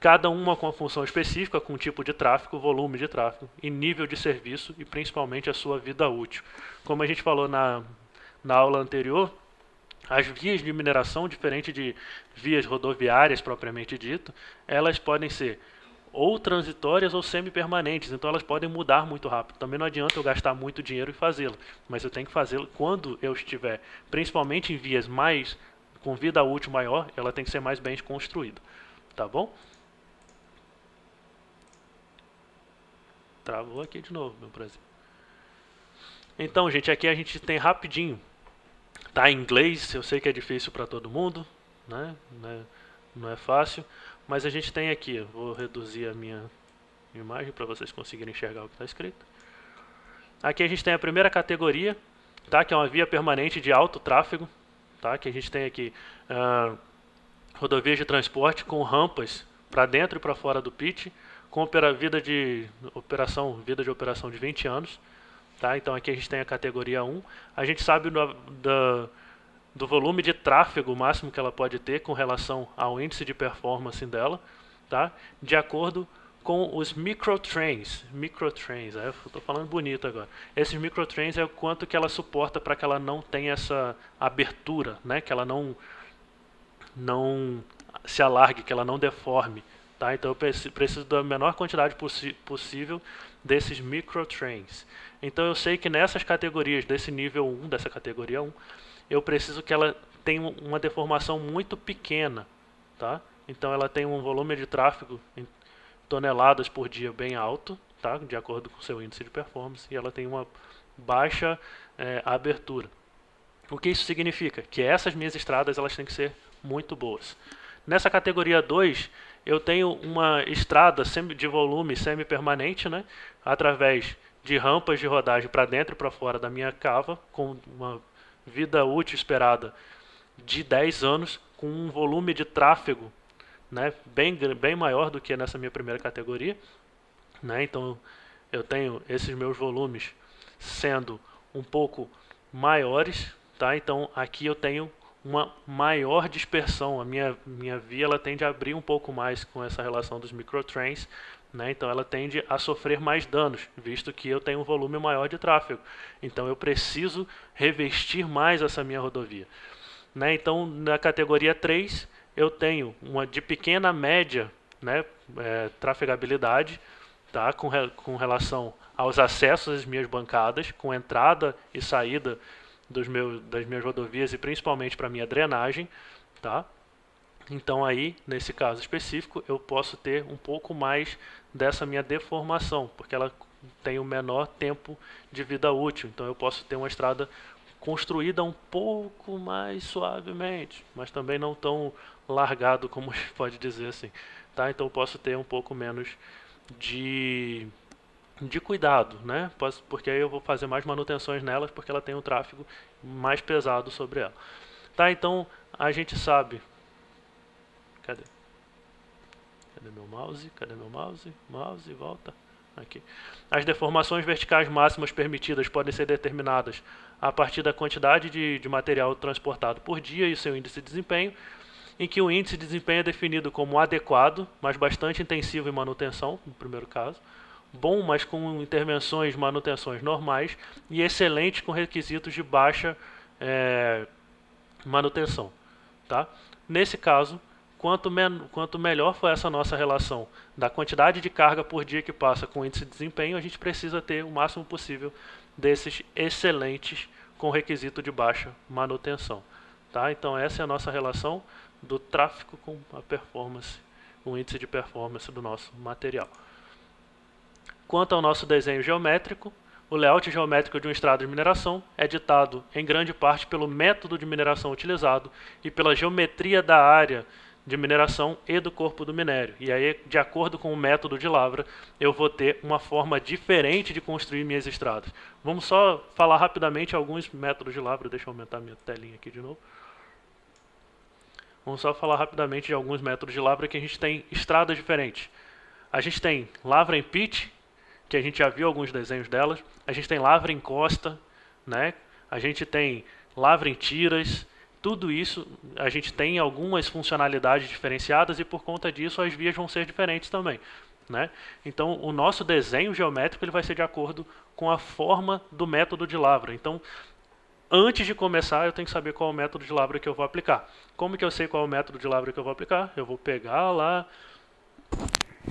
cada uma com a função específica, com tipo de tráfego, volume de tráfego e nível de serviço e principalmente a sua vida útil. Como a gente falou na aula anterior, as vias de mineração, diferente de vias rodoviárias propriamente dito, elas podem ser ou transitórias ou semi-permanentes, então elas podem mudar muito rápido. Também não adianta eu gastar muito dinheiro e fazê-lo, mas eu tenho que fazê-lo quando eu estiver, principalmente em vias com vida útil maior, ela tem que ser mais bem construída, tá bom? Travou aqui de novo, meu Brasil. Então, gente, aqui a gente tem rapidinho, tá em inglês, eu sei que é difícil para todo mundo, né? Não é fácil, mas a gente tem aqui, eu vou reduzir a minha imagem para vocês conseguirem enxergar o que está escrito. Aqui a gente tem a primeira categoria, tá? Que é uma via permanente de alto tráfego, tá? Que a gente tem aqui rodovias de transporte com rampas para dentro e para fora do pit, com vida de operação de 20 anos. Tá? Então aqui a gente tem a categoria 1. A gente sabe do volume de tráfego máximo que ela pode ter com relação ao índice de performance dela, tá? De acordo com os microtrains. Eu estou falando bonito agora. Esses microtrains é o quanto que ela suporta para que ela não tenha essa abertura, né? Que ela não se alargue, que ela não deforme. Tá? Então eu preciso da menor quantidade possível desses microtrains. Então eu sei que nessas categorias, desse nível 1, dessa categoria 1, eu preciso que ela tenha uma deformação muito pequena. Tá? Então ela tem um volume de tráfego em toneladas por dia bem alto, tá? De acordo com o seu índice de performance, e ela tem uma baixa abertura. O que isso significa? Que essas minhas estradas elas têm que ser muito boas. Nessa categoria 2, eu tenho uma estrada de volume semi-permanente, né, através de rampas de rodagem para dentro e para fora da minha cava, com uma vida útil esperada de 10 anos, com um volume de tráfego, né, bem maior do que nessa minha primeira categoria. né? Então eu tenho esses meus volumes sendo um pouco maiores, tá? Então aqui eu tenho uma maior dispersão. A minha via ela tende a abrir um pouco mais com essa relação dos microtrains, né? Então ela tende a sofrer mais danos, visto que eu tenho um volume maior de tráfego. Então eu preciso revestir mais essa minha rodovia, né? Então na categoria 3 eu tenho uma de pequena média, né, trafegabilidade, tá? Com relação aos acessos às minhas bancadas, com entrada e saída das minhas rodovias e principalmente para minha drenagem, tá? Então aí, nesse caso específico, eu posso ter um pouco mais dessa minha deformação, porque ela tem o menor tempo de vida útil. Então eu posso ter uma estrada construída um pouco mais suavemente, mas também não tão largado como pode dizer assim, tá? Então eu posso ter um pouco menos de cuidado, né? Porque aí eu vou fazer mais manutenções nelas, porque ela tem um tráfego mais pesado sobre ela. Tá, então a gente sabe. Cadê? Cadê meu mouse? Cadê meu mouse? Mouse, volta. Aqui. As deformações verticais máximas permitidas podem ser determinadas a partir da quantidade de material transportado por dia e seu índice de desempenho, em que o índice de desempenho é definido como adequado, mas bastante intensivo em manutenção, no primeiro caso, bom, mas com intervenções, manutenções normais, e excelente com requisitos de baixa manutenção. Tá? Nesse caso, quanto melhor for essa nossa relação da quantidade de carga por dia que passa com o índice de desempenho, a gente precisa ter o máximo possível desses excelentes com requisito de baixa manutenção. Tá? Então essa é a nossa relação do tráfego com a performance, o índice de performance do nosso material. Quanto ao nosso desenho geométrico, o layout geométrico de uma estrada de mineração é ditado em grande parte pelo método de mineração utilizado e pela geometria da área de mineração e do corpo do minério. E aí, de acordo com o método de lavra, eu vou ter uma forma diferente de construir minhas estradas. Vamos só falar rapidamente alguns métodos de lavra. Deixa eu aumentar minha telinha aqui de novo. Vamos só falar rapidamente de alguns métodos de lavra que a gente tem estradas diferentes. A gente tem lavra em pit, que a gente já viu alguns desenhos delas. A gente tem lavra em costa, né? A gente tem lavra em tiras. Tudo isso a gente tem algumas funcionalidades diferenciadas e por conta disso as vias vão ser diferentes também, né? Então o nosso desenho geométrico ele vai ser de acordo com a forma do método de lavra. Então antes de começar eu tenho que saber qual é o método de lavra que eu vou aplicar. Como que eu sei qual é o método de lavra que eu vou aplicar? Eu vou pegar lá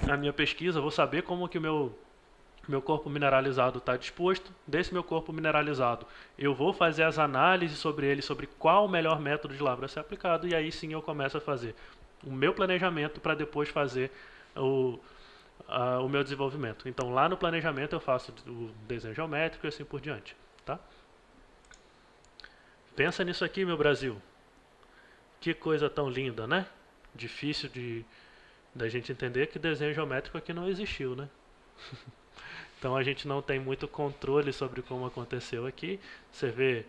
a minha pesquisa, vou saber como que o meu corpo mineralizado está disposto. Desse meu corpo mineralizado, eu vou fazer as análises sobre ele, sobre qual o melhor método de lavra a ser aplicado, e aí sim eu começo a fazer o meu planejamento para depois fazer o meu desenvolvimento. Então lá no planejamento eu faço o desenho geométrico e assim por diante. Tá? Pensa nisso aqui, meu Brasil. Que coisa tão linda, né? Difícil da gente entender que desenho geométrico aqui não existiu, né? Então a gente não tem muito controle sobre como aconteceu aqui. Você vê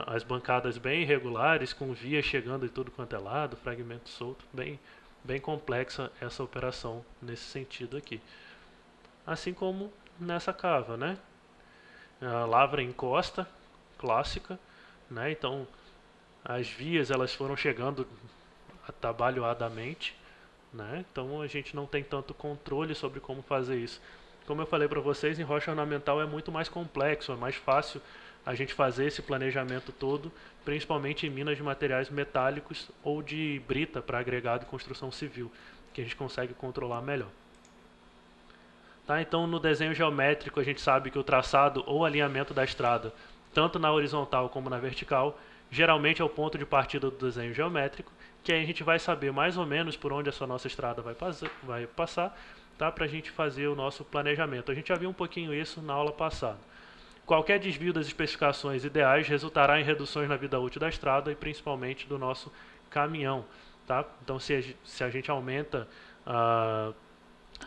as bancadas bem irregulares, com vias chegando de tudo quanto é lado, fragmento solto, bem complexa essa operação nesse sentido aqui. Assim como nessa cava, né? A lavra em costa, clássica, né? Então as vias elas foram chegando atabalhoadamente, né? Então a gente não tem tanto controle sobre como fazer isso. Como eu falei para vocês, em rocha ornamental é muito mais complexo, é mais fácil a gente fazer esse planejamento todo, principalmente em minas de materiais metálicos ou de brita para agregado e construção civil, que a gente consegue controlar melhor. Tá? Então no desenho geométrico a gente sabe que o traçado ou alinhamento da estrada, tanto na horizontal como na vertical, geralmente é o ponto de partida do desenho geométrico, que aí a gente vai saber mais ou menos por onde essa nossa estrada vai passar, tá? Para a gente fazer o nosso planejamento. A gente já viu um pouquinho isso na aula passada. Qualquer desvio das especificações ideais resultará em reduções na vida útil da estrada e principalmente do nosso caminhão. Tá? Então se a gente aumenta a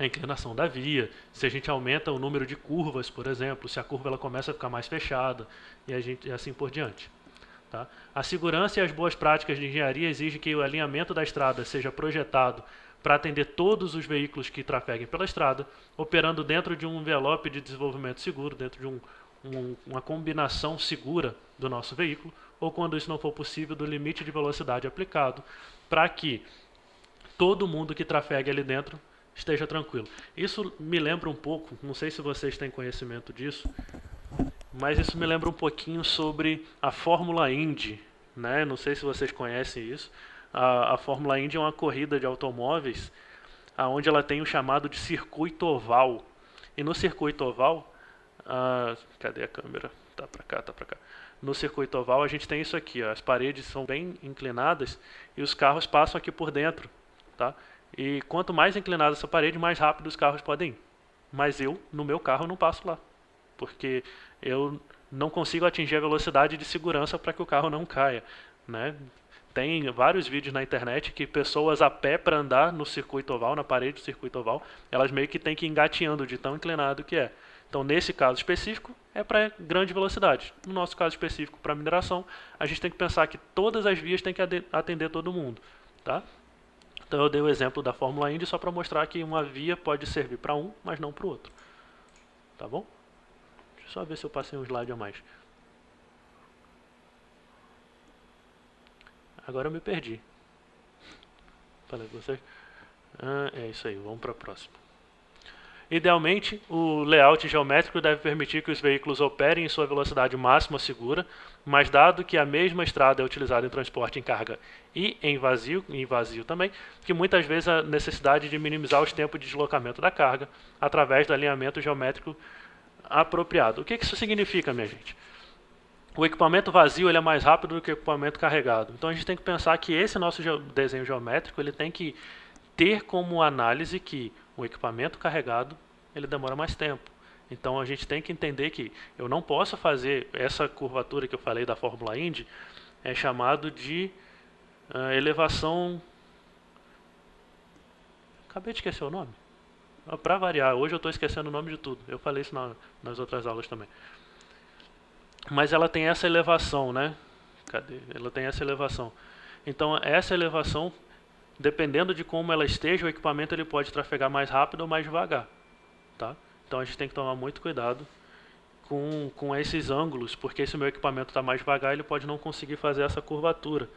inclinação da via, se a gente aumenta o número de curvas, por exemplo, se a curva ela começa a ficar mais fechada e assim por diante. Tá? A segurança e as boas práticas de engenharia exigem que o alinhamento da estrada seja projetado para atender todos os veículos que trafeguem pela estrada, operando dentro de um envelope de desenvolvimento seguro, dentro de uma combinação segura do nosso veículo, ou quando isso não for possível, do limite de velocidade aplicado, para que todo mundo que trafegue ali dentro esteja tranquilo. Isso me lembra um pouco, não sei se vocês têm conhecimento disso, mas isso me lembra um pouquinho sobre a Fórmula Indy, né? Não sei se vocês conhecem isso. A Fórmula Indy é uma corrida de automóveis onde ela tem o chamado de circuito oval. E no circuito oval, cadê a câmera? Tá pra cá, tá pra cá. No circuito oval a gente tem isso aqui, ó. As paredes são bem inclinadas e os carros passam aqui por dentro, tá? E quanto mais inclinada essa parede, mais rápido os carros podem ir. Mas eu, no meu carro, não passo lá, porque eu não consigo atingir a velocidade de segurança para que o carro não caia, né? Tem vários vídeos na internet que pessoas a pé para andar no circuito oval, na parede do circuito oval, elas meio que têm que ir engateando de tão inclinado que é. Então, nesse caso específico, é para grande velocidade. No nosso caso específico, para mineração, a gente tem que pensar que todas as vias têm que atender todo mundo, tá? Então, eu dei o exemplo da Fórmula Indy só para mostrar que uma via pode servir para um, mas não para o outro. Tá bom? Deixa eu só ver se eu passei um slide a mais. Agora eu me perdi. Falei com vocês. É isso aí, vamos para a próxima. Idealmente, o layout geométrico deve permitir que os veículos operem em sua velocidade máxima segura, mas dado que a mesma estrada é utilizada em transporte em carga e em vazio também, que muitas vezes há necessidade de minimizar os tempos de deslocamento da carga através do alinhamento geométrico apropriado. O que isso significa, minha gente? O equipamento vazio ele é mais rápido do que o equipamento carregado. Então a gente tem que pensar que esse nosso desenho geométrico ele tem que ter como análise que o equipamento carregado ele demora mais tempo. Então a gente tem que entender que eu não posso fazer essa curvatura que eu falei da Fórmula Indy, é chamado de elevação... Acabei de esquecer o nome. Para variar, hoje eu estou esquecendo o nome de tudo. Eu falei isso nas outras aulas também. Mas ela tem essa elevação, né? Cadê? Ela tem essa elevação. Então essa elevação, dependendo de como ela esteja, o equipamento ele pode trafegar mais rápido ou mais devagar, tá? Então a gente tem que tomar muito cuidado com esses ângulos, porque se o meu equipamento está mais devagar, ele pode não conseguir fazer essa curvatura.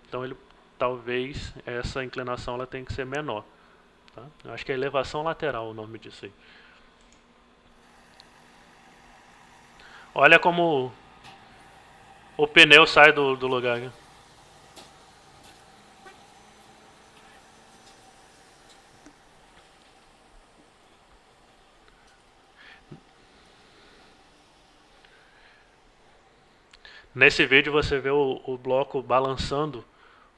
Então talvez essa inclinação ela tenha que ser menor, tá? Eu acho que é elevação lateral o nome disso aí. Olha como o pneu sai do lugar. Nesse vídeo você vê o bloco balançando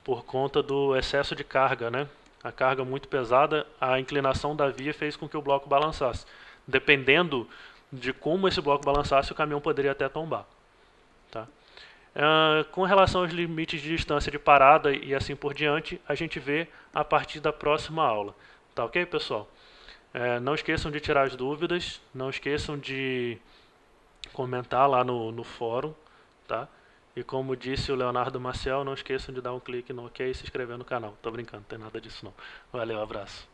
por conta do excesso de carga, né? A carga muito pesada, a inclinação da via fez com que o bloco balançasse. Dependendo de como esse bloco balançasse, o caminhão poderia até tombar, tá? Com relação aos limites de distância de parada e assim por diante, a gente vê a partir da próxima aula. Tá ok, pessoal? Não esqueçam de tirar as dúvidas, não esqueçam de comentar lá no fórum, tá? E como disse o Leonardo Maciel, não esqueçam de dar um clique no OK e se inscrever no canal. Tô brincando, não tem nada disso não. Valeu, abraço.